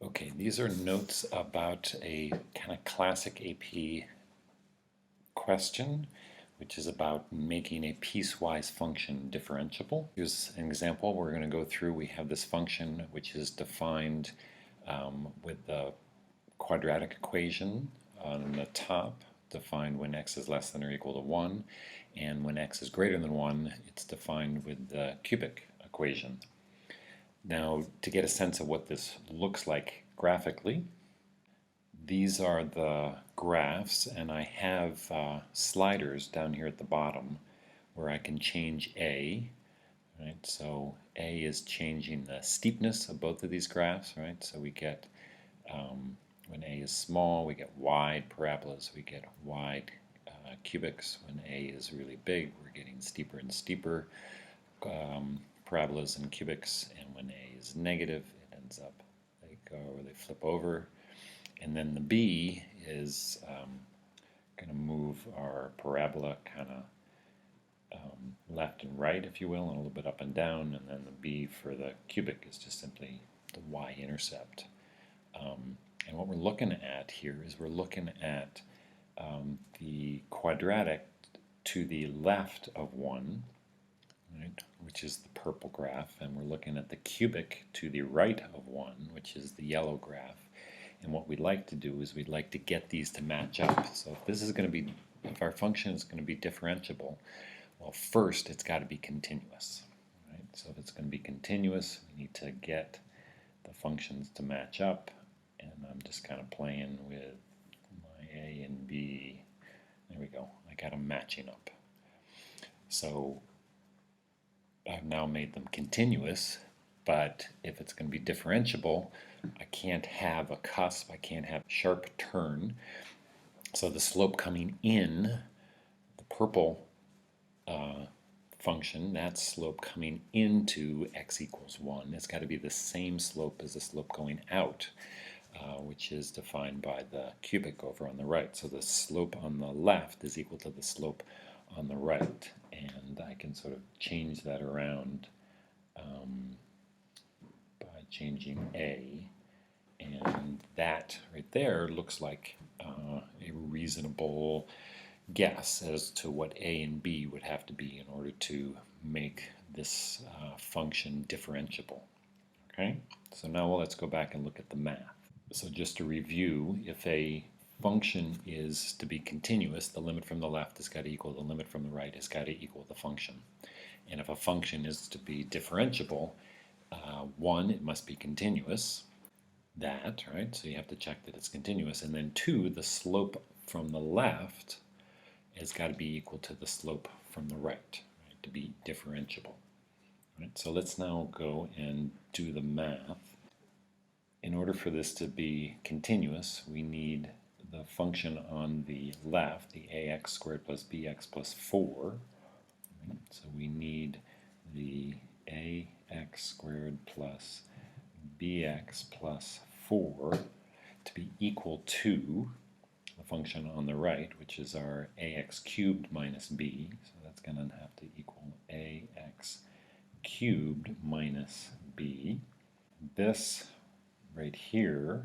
Okay, these are notes about a kind of classic AP question, which is about making a piecewise function differentiable. Here's an example we're going to go through. We have this function which is defined with the quadratic equation on the top, defined when x is less than or equal to 1, and when x is greater than 1, it's defined with the cubic equation. Now, to get a sense of what this looks like graphically, these are the graphs, and I have sliders down here at the bottom where I can change A. Right, so A is changing the steepness of both of these graphs. Right, so we get when A is small, we get wide parabolas. We get wide cubics. When A is really big, we're getting steeper and steeper parabolas and cubics. And when A is negative, it ends up they flip over. And then the B is going to move our parabola kind of left and right, if you will, and a little bit up and down. And then the B for the cubic is just simply the y-intercept. And what we're looking at here is we're looking at the quadratic to the left of 1, right, which is the purple graph, and we're looking at the cubic to the right of 1, which is the yellow graph. And what we'd like to do is we'd like to get these to match up. So if this is going to be, if our function is going to be differentiable, well, first it's got to be continuous. Right? So if it's going to be continuous, we need to get the functions to match up. And I'm just kind of playing with my A and B. There we go. I got them matching up. So I've now made them continuous, but if it's going to be differentiable, I can't have a cusp, I can't have a sharp turn. So the slope coming in, the purple function, that slope coming into x equals 1, it's got to be the same slope as the slope going out, which is defined by the cubic over on the right. So the slope on the left is equal to the slope on the right. And I can sort of change that around by changing A. And that right there looks like a reasonable guess as to what A and B would have to be in order to make this function differentiable. Okay, so now let's go back and look at the math. So just to review, if a function is to be continuous, the limit from the left has got to equal the limit from the right has got to equal the function. And if a function is to be differentiable, one, it must be continuous. That, right? So you have to check that it's continuous. And then two, the slope from the left has got to be equal to the slope from the right to be differentiable. Right? So let's now go and do the math. In order for this to be continuous, we need the function on the left, the ax squared plus bx plus 4. Right? So we need the ax squared plus bx plus 4 to be equal to the function on the right, which is our ax cubed minus b. So that's going to have to equal ax cubed minus b. This right here,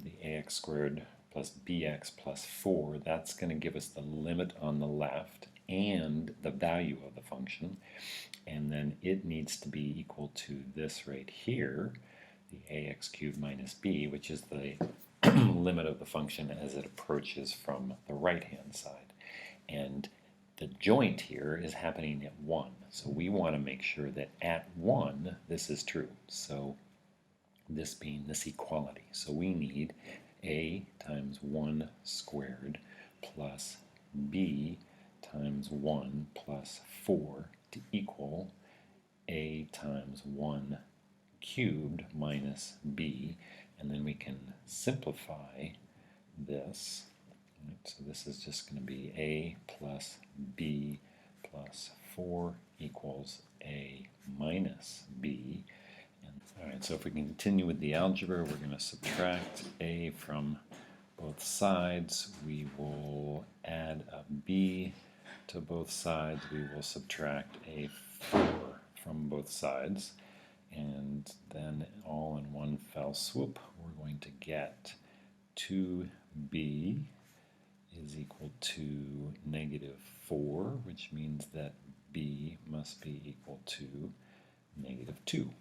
the ax squared plus bx plus 4, that's going to give us the limit on the left and the value of the function. And then it needs to be equal to this right here, the ax cubed minus b, which is the limit of the function as it approaches from the right-hand side. And the joint here is happening at 1. So we want to make sure that at 1, this is true. So this being this equality. So we need a times 1 squared plus b times 1 plus 4 to equal a times 1 cubed minus b, and then we can simplify this. Right, so this is just going to be a plus b plus 4 equals a minus b. Alright, so if we continue with the algebra, we're going to subtract a from both sides. We will add a b to both sides. We will subtract a 4 from both sides. And then all in one fell swoop, we're going to get 2b is equal to -4, which means that b must be equal to -2.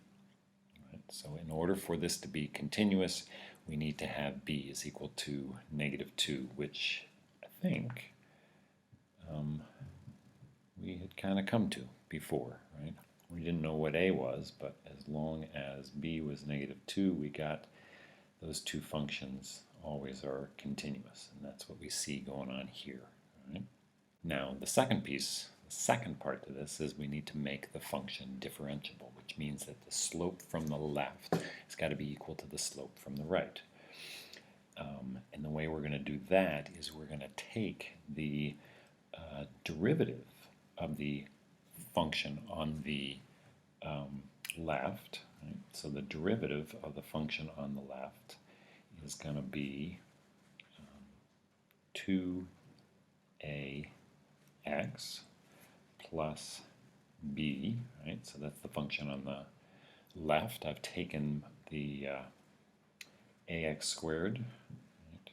Right? So in order for this to be continuous, we need to have b is equal to -2, which I think we had kind of come to before, right? We didn't know what a was, but as long as b was -2, we got those two functions always are continuous, and that's what we see going on here. Right? Now, the second piece, the second part to this is we need to make the function differentiable, which means that the slope from the left has got to be equal to the slope from the right. And the way we're going to do that is we're going to take the derivative of the function on the left. Right? So the derivative of the function on the left is going to be 2ax plus b, right? So that's the function on the left. I've taken the ax squared, right,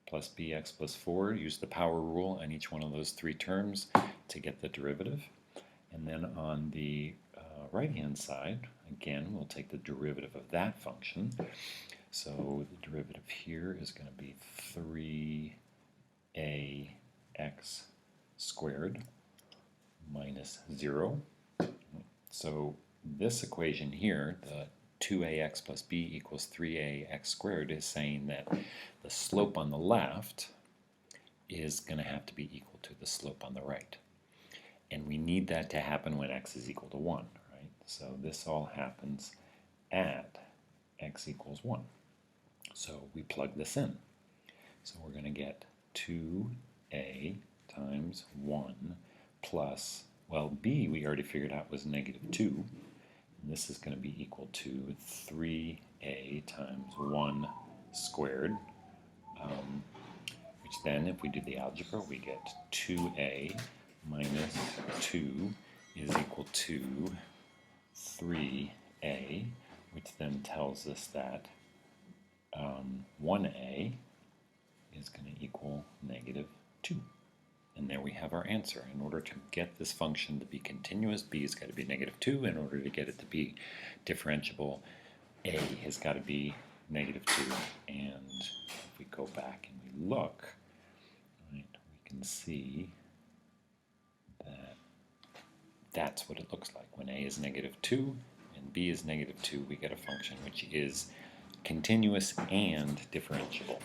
plus bx plus 4, use the power rule on each one of those three terms to get the derivative. And then on the right-hand side, again, we'll take the derivative of that function. So the derivative here is going to be 3ax squared minus 0. So this equation here, the 2ax plus b equals 3ax squared, is saying that the slope on the left is going to have to be equal to the slope on the right. And we need that to happen when x is equal to 1, right? So this all happens at x equals 1. So we plug this in. So we're going to get 2a times 1 plus, well, b we already figured out was -2. And this is going to be equal to 3a times 1 squared, which then, if we do the algebra, we get 2a minus 2 is equal to 3a, which then tells us that 1a is going to equal -2. And there we have our answer. In order to get this function to be continuous, b has got to be -2. In order to get it to be differentiable, a has got to be -2. And if we go back and we look, right, we can see that that's what it looks like. When a is -2 and b is -2, we get a function which is continuous and differentiable.